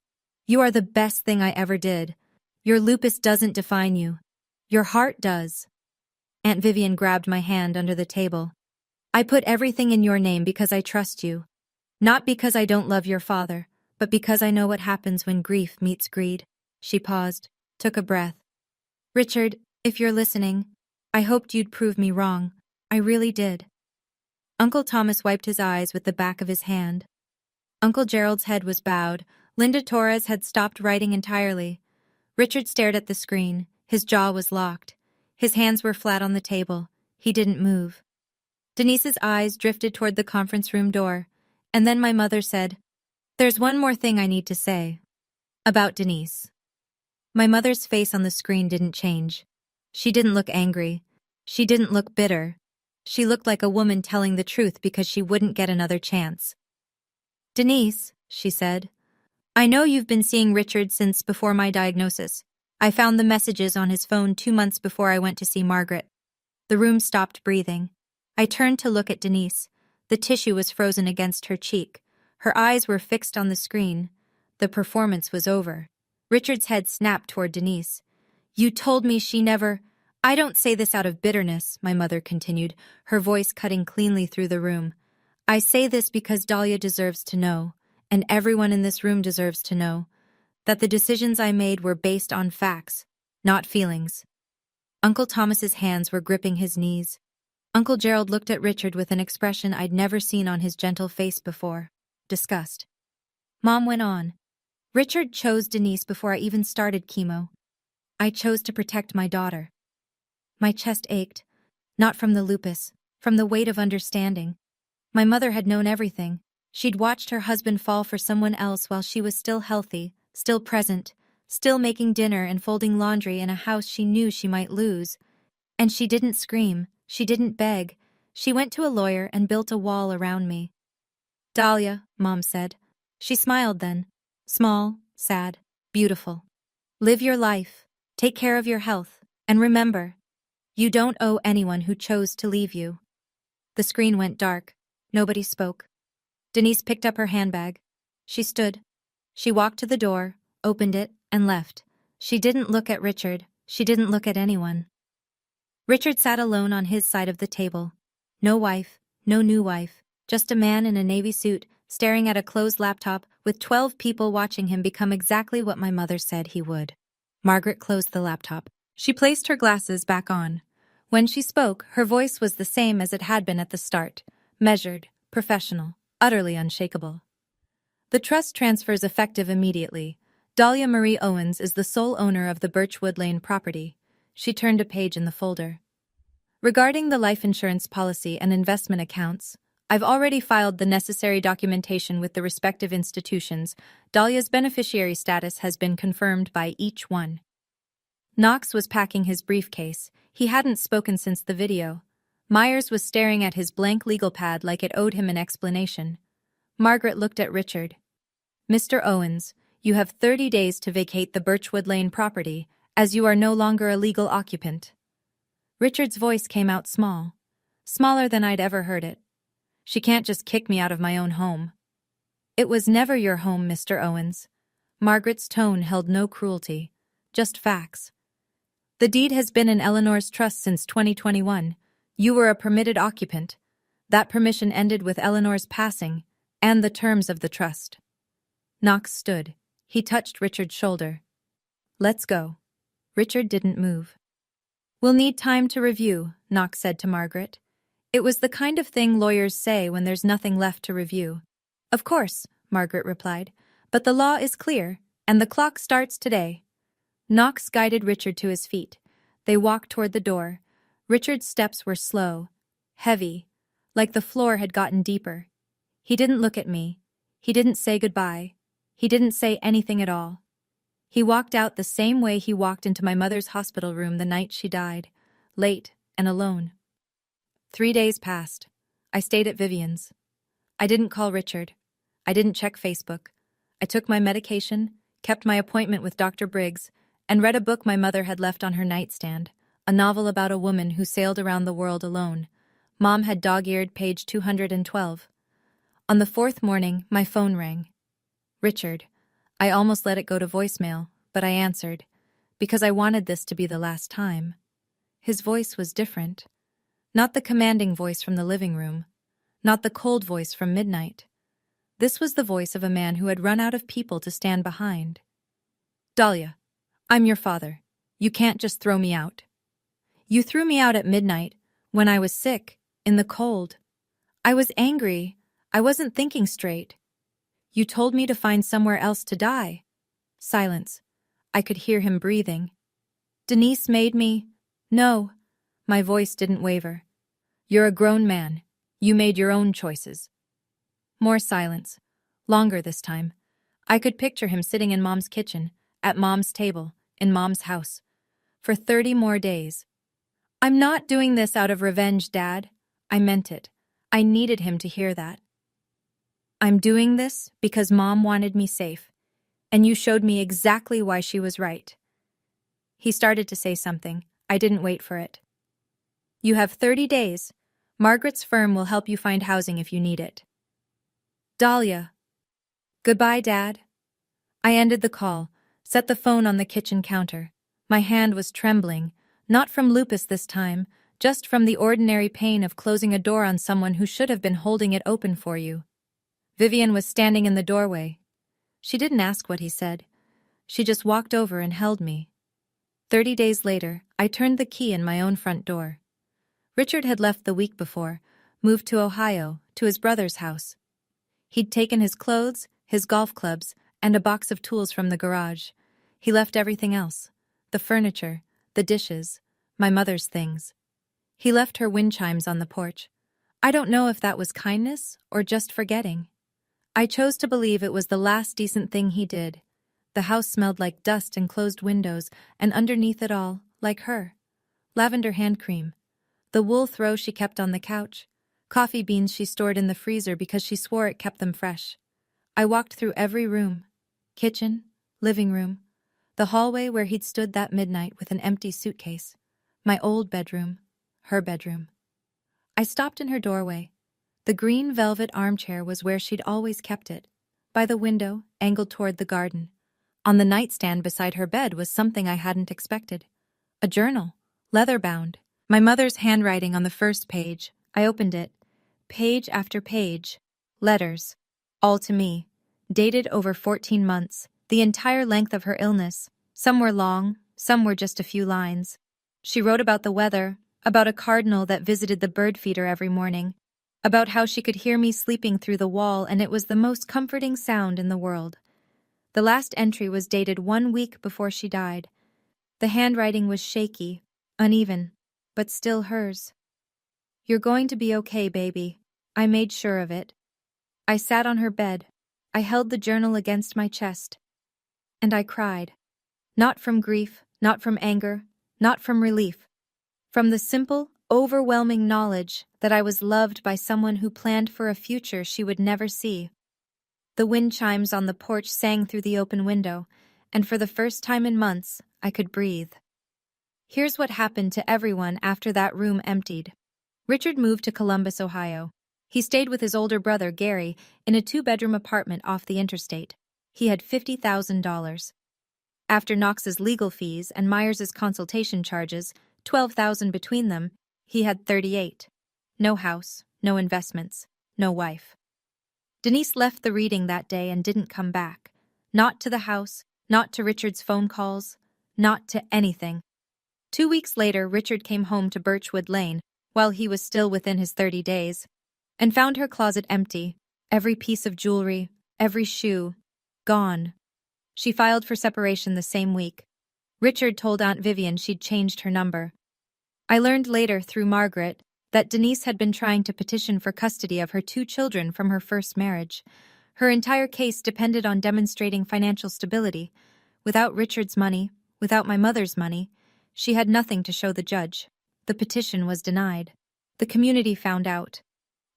You are the best thing I ever did. Your lupus doesn't define you. Your heart does. Aunt Vivian grabbed my hand under the table. I put everything in your name because I trust you. Not because I don't love your father, but because I know what happens when grief meets greed. She paused, took a breath. Richard, if you're listening, I hoped you'd prove me wrong. I really did. Uncle Thomas wiped his eyes with the back of his hand. Uncle Gerald's head was bowed. Linda Torres had stopped writing entirely. Richard stared at the screen. His jaw was locked. His hands were flat on the table. He didn't move. Denise's eyes drifted toward the conference room door, and then my mother said, "There's one more thing I need to say. About Denise." My mother's face on the screen didn't change. She didn't look angry. She didn't look bitter. She looked like a woman telling the truth because she wouldn't get another chance. "Denise," she said, "I know you've been seeing Richard since before my diagnosis. I found the messages on his phone 2 months before I went to see Margaret." The room stopped breathing. I turned to look at Denise. The tissue was frozen against her cheek. Her eyes were fixed on the screen. The performance was over. Richard's head snapped toward Denise. "You told me she never—" "I don't say this out of bitterness," my mother continued, her voice cutting cleanly through the room. "I say this because Dahlia deserves to know, and everyone in this room deserves to know, that the decisions I made were based on facts, not feelings." Uncle Thomas's hands were gripping his knees. Uncle Gerald looked at Richard with an expression I'd never seen on his gentle face before. Disgust. Mom went on. "Richard chose Denise before I even started chemo. I chose to protect my daughter." My chest ached, not from the lupus, from the weight of understanding. My mother had known everything. She'd watched her husband fall for someone else while she was still healthy, still present, still making dinner and folding laundry in a house she knew she might lose. And she didn't scream. She didn't beg. She went to a lawyer and built a wall around me. "Dahlia," Mom said. She smiled then. Small, sad, beautiful. "Live your life. Take care of your health. And remember, you don't owe anyone who chose to leave you." The screen went dark. Nobody spoke. Denise picked up her handbag. She stood. She walked to the door, opened it, and left. She didn't look at Richard. She didn't look at anyone. Richard sat alone on his side of the table. No wife, no new wife, just a man in a navy suit, staring at a closed laptop with 12 people watching him become exactly what my mother said he would. Margaret closed the laptop. She placed her glasses back on. When she spoke, her voice was the same as it had been at the start, measured, professional, utterly unshakable. "The trust transfers effective immediately. Dahlia Marie Owens is the sole owner of the Birchwood Lane property." She turned a page in the folder. "Regarding the life insurance policy and investment accounts, I've already filed the necessary documentation with the respective institutions. Dahlia's beneficiary status has been confirmed by each one." Knox was packing his briefcase. He hadn't spoken since the video. Myers was staring at his blank legal pad like it owed him an explanation. Margaret looked at Richard. "Mr. Owens, you have 30 days to vacate the Birchwood Lane property, as you are no longer a legal occupant." Richard's voice came out small. Smaller than I'd ever heard it. "She can't just kick me out of my own home." "It was never your home, Mr. Owens." Margaret's tone held no cruelty, just facts. "The deed has been in Eleanor's trust since 2021. You were a permitted occupant. That permission ended with Eleanor's passing, and the terms of the trust." Knox stood. He touched Richard's shoulder. "Let's go." Richard didn't move. "We'll need time to review," Knox said to Margaret. It was the kind of thing lawyers say when there's nothing left to review. "Of course," Margaret replied, "but the law is clear, and the clock starts today." Knox guided Richard to his feet. They walked toward the door. Richard's steps were slow, heavy, like the floor had gotten deeper. He didn't look at me. He didn't say goodbye. He didn't say anything at all. He walked out the same way he walked into my mother's hospital room the night she died, late and alone. 3 days passed. I stayed at Vivian's. I didn't call Richard. I didn't check Facebook. I took my medication, kept my appointment with Dr. Briggs, and read a book my mother had left on her nightstand, a novel about a woman who sailed around the world alone. Mom had dog-eared page 212. On the fourth morning, my phone rang. Richard. I almost let it go to voicemail, but I answered, because I wanted this to be the last time. His voice was different. Not the commanding voice from the living room. Not the cold voice from midnight. This was the voice of a man who had run out of people to stand behind. Dahlia, I'm your father. You can't just throw me out. You threw me out at midnight, when I was sick, in the cold. I was angry. I wasn't thinking straight. You told me to find somewhere else to die. Silence. I could hear him breathing. Denise made me. No. My voice didn't waver. You're a grown man. You made your own choices. More silence. Longer this time. I could picture him sitting in Mom's kitchen, at Mom's table, in Mom's house. For 30 more days. I'm not doing this out of revenge, Dad. I meant it. I needed him to hear that. I'm doing this because Mom wanted me safe, and you showed me exactly why she was right. He started to say something. I didn't wait for it. You have 30 days. Margaret's firm will help you find housing if you need it. Dahlia. Goodbye, Dad. I ended the call, set the phone on the kitchen counter. My hand was trembling, not from lupus this time, just from the ordinary pain of closing a door on someone who should have been holding it open for you. Vivian was standing in the doorway. She didn't ask what he said. She just walked over and held me. 30 days later, I turned the key in my own front door. Richard had left the week before, moved to Ohio, to his brother's house. He'd taken his clothes, his golf clubs, and a box of tools from the garage. He left everything else. The furniture, the dishes, my mother's things. He left her wind chimes on the porch. I don't know if that was kindness or just forgetting. I chose to believe it was the last decent thing he did. The house smelled like dust and closed windows, and underneath it all, like her. Lavender hand cream. The wool throw she kept on the couch. Coffee beans she stored in the freezer because she swore it kept them fresh. I walked through every room. Kitchen, living room, the hallway where he'd stood that midnight with an empty suitcase. My old bedroom, her bedroom. I stopped in her doorway. The green velvet armchair was where she'd always kept it, by the window, angled toward the garden. On the nightstand beside her bed was something I hadn't expected. A journal, leather-bound. My mother's handwriting on the first page. I opened it. Page after page. Letters. All to me. Dated over 14 months. The entire length of her illness. Some were long, some were just a few lines. She wrote about the weather, about a cardinal that visited the bird feeder every morning, about how she could hear me sleeping through the wall and it was the most comforting sound in the world. The last entry was dated 1 week before she died. The handwriting was shaky, uneven, but still hers. You're going to be okay, baby. I made sure of it. I sat on her bed. I held the journal against my chest. And I cried. Not from grief, not from anger, not from relief. From the simple, overwhelming knowledge that I was loved by someone who planned for a future she would never see. The wind chimes on the porch sang through the open window, and for the first time in months, I could breathe. Here's what happened to everyone after that room emptied. Richard moved to Columbus, Ohio. He stayed with his older brother, Gary, in a 2-bedroom apartment off the interstate. He had $50,000. After Knox's legal fees and Myers's consultation charges, $12,000 between them, he had 38. No house, no investments, no wife. Denise left the reading that day and didn't come back. Not to the house, not to Richard's phone calls, not to anything. 2 weeks later, Richard came home to Birchwood Lane, while he was still within his 30 days, and found her closet empty, every piece of jewelry, every shoe, gone. She filed for separation the same week. Richard told Aunt Vivian she'd changed her number. I learned later, through Margaret, that Denise had been trying to petition for custody of her 2 children from her first marriage. Her entire case depended on demonstrating financial stability. Without Richard's money, without my mother's money, she had nothing to show the judge. The petition was denied. The community found out.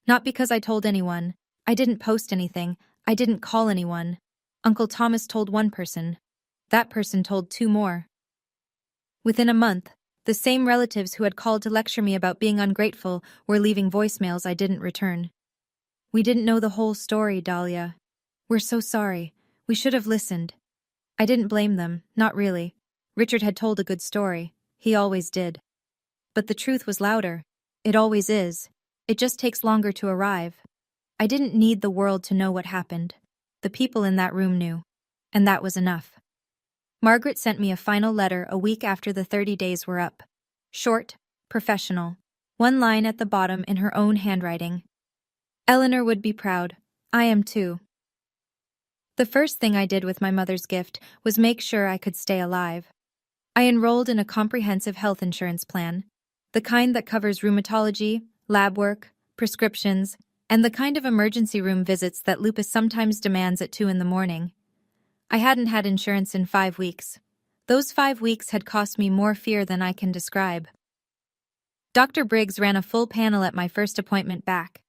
Not because I told anyone. I didn't post anything. I didn't call anyone. Uncle Thomas told one person. That person told two more. Within a month, the same relatives who had called to lecture me about being ungrateful were leaving voicemails I didn't return. We didn't know the whole story, Dahlia. We're so sorry. We should have listened. I didn't blame them, not really. Richard had told a good story. He always did. But the truth was louder. It always is. It just takes longer to arrive. I didn't need the world to know what happened. The people in that room knew. And that was enough. Margaret sent me a final letter a week after the 30 days were up. Short, professional. One line at the bottom in her own handwriting. Eleanor would be proud. I am too. The first thing I did with my mother's gift was make sure I could stay alive. I enrolled in a comprehensive health insurance plan, the kind that covers rheumatology, lab work, prescriptions, and the kind of emergency room visits that lupus sometimes demands at 2 a.m. I hadn't had insurance in 5 weeks. Those 5 weeks had cost me more fear than I can describe. Dr. Briggs ran a full panel at my first appointment back.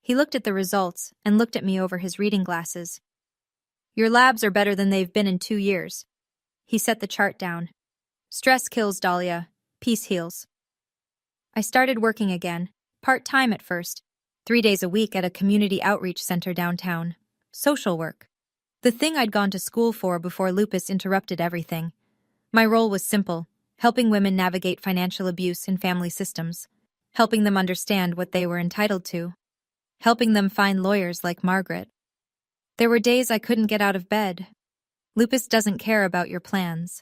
He looked at the results and looked at me over his reading glasses. Your labs are better than they've been in 2 years. He set the chart down. Stress kills, Dahlia. Peace heals. I started working again, part-time at first, 3 days a week at a community outreach center downtown. Social work. The thing I'd gone to school for before lupus interrupted everything. My role was simple, helping women navigate financial abuse in family systems, helping them understand what they were entitled to, helping them find lawyers like Margaret. There were days I couldn't get out of bed. Lupus doesn't care about your plans.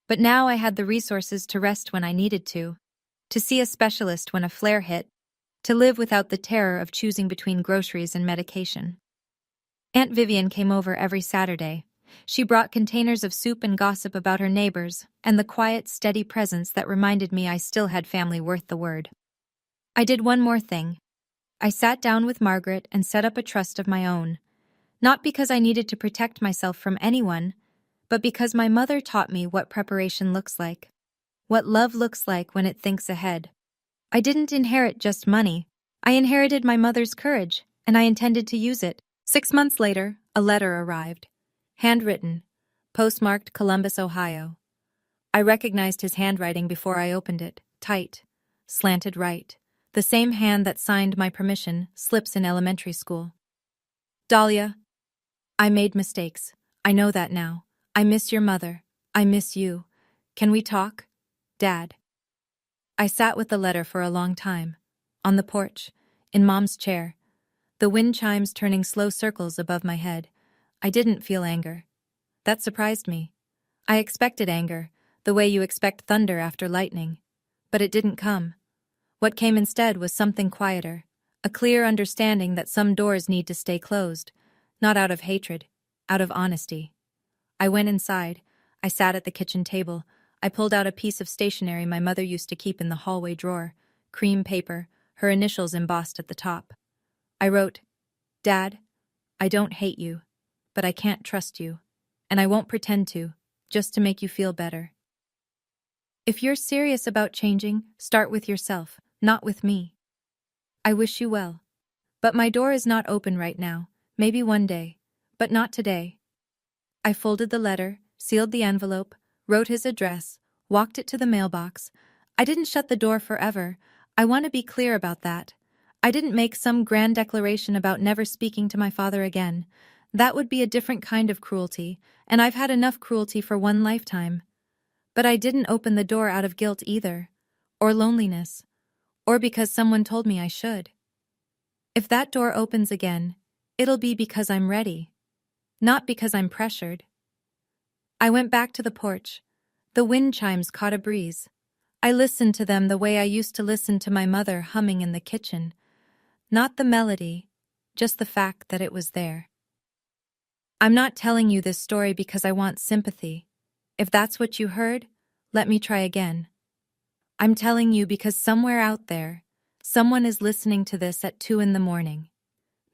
But now I had the resources to rest when I needed to see a specialist when a flare hit, to live without the terror of choosing between groceries and medication. Aunt Vivian came over every Saturday. She brought containers of soup and gossip about her neighbors, and the quiet, steady presence that reminded me I still had family worth the word. I did one more thing. I sat down with Margaret and set up a trust of my own, not because I needed to protect myself from anyone, but because my mother taught me what preparation looks like, what love looks like when it thinks ahead. I didn't inherit just money. I inherited my mother's courage, and I intended to use it. 6 months later, a letter arrived. Handwritten, postmarked Columbus, Ohio. I recognized his handwriting before I opened it, tight, slanted right, the same hand that signed my permission slips in elementary school. Dahlia, I made mistakes. I know that now. I miss your mother. I miss you. Can we talk? Dad. I sat with the letter for a long time, on the porch, in Mom's chair, the wind chimes turning slow circles above my head. I didn't feel anger. That surprised me. I expected anger, the way you expect thunder after lightning. But it didn't come. What came instead was something quieter, a clear understanding that some doors need to stay closed, not out of hatred, out of honesty. I went inside. I sat at the kitchen table. I pulled out a piece of stationery my mother used to keep in the hallway drawer, cream paper, her initials embossed at the top. I wrote, Dad, I don't hate you, but I can't trust you, and I won't pretend to, just to make you feel better. If you're serious about changing, start with yourself, not with me. I wish you well. But my door is not open right now, maybe one day, but not today. I folded the letter, sealed the envelope, wrote his address, walked it to the mailbox. I didn't shut the door forever. I want to be clear about that. I didn't make some grand declaration about never speaking to my father again. That would be a different kind of cruelty, and I've had enough cruelty for one lifetime. But I didn't open the door out of guilt either, or loneliness, or because someone told me I should. If that door opens again, it'll be because I'm ready, not because I'm pressured. I went back to the porch. The wind chimes caught a breeze. I listened to them the way I used to listen to my mother humming in the kitchen. Not the melody, just the fact that it was there. I'm not telling you this story because I want sympathy. If that's what you heard, let me try again. I'm telling you because somewhere out there, someone is listening to this at 2 a.m.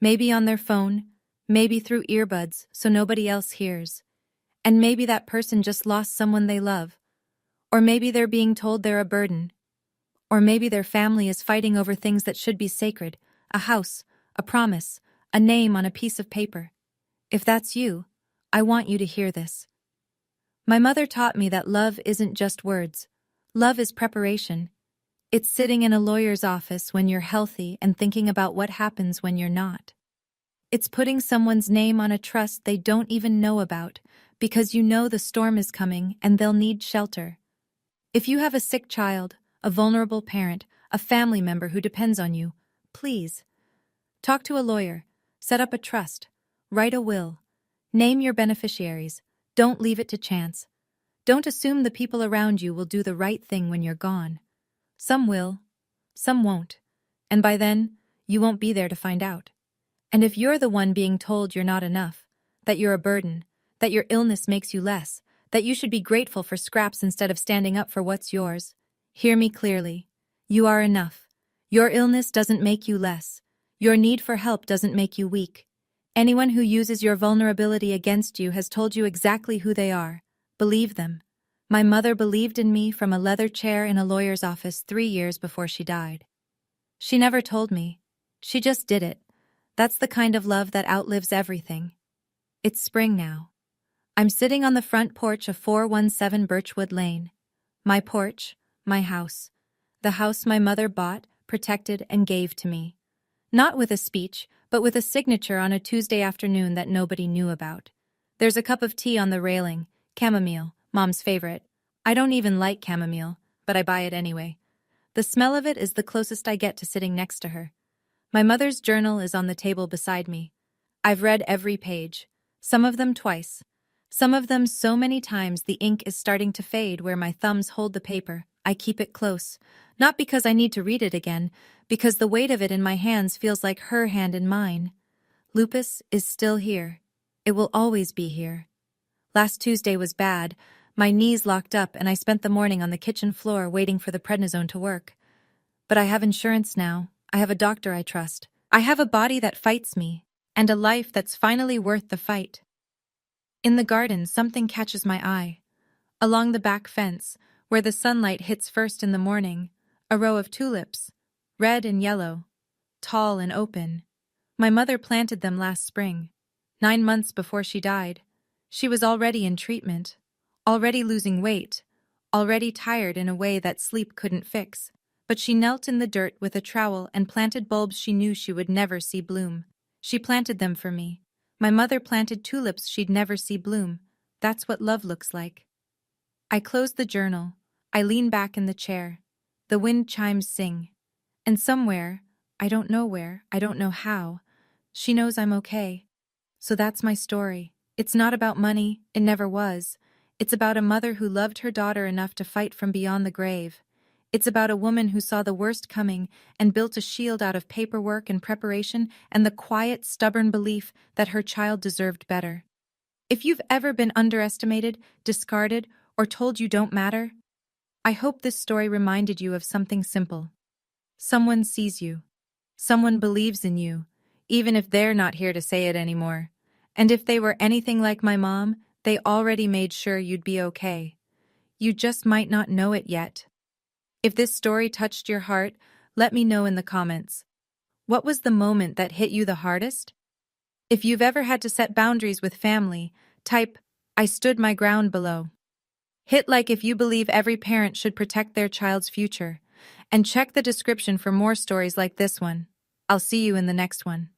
Maybe on their phone, maybe through earbuds so nobody else hears. And maybe that person just lost someone they love. Or maybe they're being told they're a burden. Or maybe their family is fighting over things that should be sacred, a house, a promise, a name on a piece of paper. If that's you, I want you to hear this. My mother taught me that love isn't just words. Love is preparation. It's sitting in a lawyer's office when you're healthy and thinking about what happens when you're not. It's putting someone's name on a trust they don't even know about because you know the storm is coming and they'll need shelter. If you have a sick child, a vulnerable parent, a family member who depends on you, please talk to a lawyer, set up a trust, write a will, name your beneficiaries, don't leave it to chance. Don't assume the people around you will do the right thing when you're gone. Some will, some won't, and by then, you won't be there to find out. And if you're the one being told you're not enough, that you're a burden, that your illness makes you less, that you should be grateful for scraps instead of standing up for what's yours, hear me clearly. You are enough. Your illness doesn't make you less. Your need for help doesn't make you weak. Anyone who uses your vulnerability against you has told you exactly who they are. Believe them. My mother believed in me from a leather chair in a lawyer's office 3 years before she died. She never told me. She just did it. That's the kind of love that outlives everything. It's spring now. I'm sitting on the front porch of 417 Birchwood Lane. My porch, my house. The house my mother bought, protected, and gave to me. Not with a speech, but with a signature on a Tuesday afternoon that nobody knew about. There's a cup of tea on the railing, chamomile, Mom's favorite. I don't even like chamomile, but I buy it anyway. The smell of it is the closest I get to sitting next to her. My mother's journal is on the table beside me. I've read every page, some of them twice. Some of them so many times the ink is starting to fade where my thumbs hold the paper. I keep it close, not because I need to read it again, because the weight of it in my hands feels like her hand in mine. Lupus is still here. It will always be here. Last Tuesday was bad. My knees locked up and I spent the morning on the kitchen floor waiting for the prednisone to work. But I have insurance now. I have a doctor I trust. I have a body that fights me, and a life that's finally worth the fight. In the garden, something catches my eye. Along the back fence, where the sunlight hits first in the morning, a row of tulips, red and yellow, tall and open. My mother planted them last spring, 9 months before she died. She was already in treatment, already losing weight, already tired in a way that sleep couldn't fix. But she knelt in the dirt with a trowel and planted bulbs she knew she would never see bloom. She planted them for me. My mother planted tulips she'd never see bloom. That's what love looks like. I close the journal. I lean back in the chair. The wind chimes sing. And somewhere, I don't know where, I don't know how, she knows I'm okay. So that's my story. It's not about money, it never was. It's about a mother who loved her daughter enough to fight from beyond the grave. It's about a woman who saw the worst coming and built a shield out of paperwork and preparation and the quiet, stubborn belief that her child deserved better. If you've ever been underestimated, discarded, or told you don't matter, I hope this story reminded you of something simple. Someone sees you. Someone believes in you, even if they're not here to say it anymore. And if they were anything like my mom, they already made sure you'd be okay. You just might not know it yet. If this story touched your heart, let me know in the comments. What was the moment that hit you the hardest? If you've ever had to set boundaries with family, type, "I stood my ground" below. Hit like if you believe every parent should protect their child's future. And check the description for more stories like this one. I'll see you in the next one.